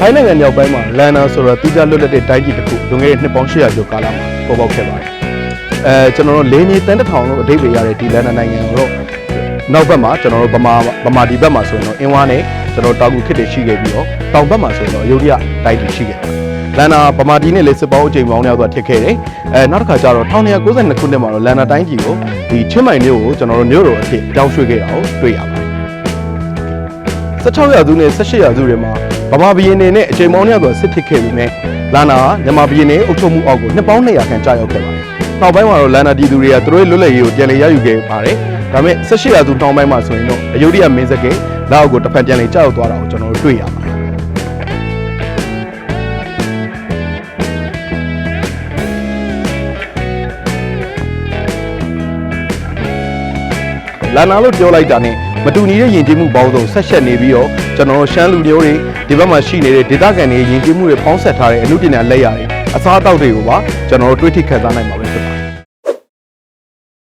ထိုင်းနိုင်ငံမြောက်ပိုင်းမှာလန်နာဆိုတော့တိကျလွတ်လပ်တဲ့တိုင်းပြည်တစ်ခုလွန်ခဲ့တဲ့နှစ်ပေါင်း800ကျော်ကာလမှာပေါ်ပေါက်ခဲ့ပါတယ်ကျွန်တော်တို့လေးနေတန်းတစ်ထောင်လို့အဓိပ္ပာယ်ရတဲ့ဒီလန်နာနိုင်ငံကိုတော့နောက်ဘက်မှာကျွန်တော်တို့ဗမာဒီဘက်မှာဆိုရင်တော့အင်ဝါနဲ့ကျွန်တော်တောင်ကူခစ်တွေရှိခဲ့ပြီးတော့တောင်ဘက်မှာဆိုရင်တော့အယုဒ္ဓယတိုင်းတွေရှိခဲ့တယ်လန်နာဗမာဒီနဲ့လေစစ်ပေါင်းအချိန်ပေါင်းများစွာဖြစ်ခဲ့တယ်နောက်တစ်ခါကျတော့1992ခုနှစ်မှာတော့လန်နာတိုင်းကြီးကိုဒီချင်းမိုင်မြို့ကိုကျွန်တော်တို့မြို့တော်အဖြစ်ပြောင်းရွှေ့ခဲ့တာကိုတွေ့ရပါတယ်16ရာစုနဲ့18ရာစုတွေမှာဗမာဘီရင်တွေနဲ့အချိန်ပေါင်းများစွာစစ်ဖြစ်ခဲ့ပြီးမြဲလန်နာမြန်မာဘီရင်တွေအုပ်ချုပ်မှုအောက်ကိုနှစ်ပေါင်း200ခန့်ကြာရောက်ခဲ့ပါတယ်နောက်ပိုင်းမှာတော့လန်နာဒီသူတွေကသူတို့လွတ်လပ်ရေးကိုပြန်လည်ရယူခဲ့ပါတယ်ဒါပေမဲ့18ရာစုတောင်ပိုင်းမှာဆိုရင်တော့အယုဒ္ဓယမင်းစကဲလက်အောက်ကိုတစ်ဖက်ပြန်လည်ကြာရောက်သွားတာကိုကျွန်တော်တို့တွေ့ရပါတယ်လန်နာလို့ပြောလိုက်တာနဲ့မတူညီတဲ့ယဉ်ကျေးမှုပေါင်းစုံဆက်ရှက်နေပြီးတော့ကျွန်တော်တို့ရှမ်းလူမျိုးတွေဒီဘက်မှာရှိနေတဲ့ဒေသခံတွေယဉ်ကျေးမှုတွေပေါင်းဆက်ထားတဲ့အမှုပညာလက်ရာတွေအစားအသောက်တွေကိုပါကျွန်တော်တို့တွေးထိခန်းစားနိုင်ပါ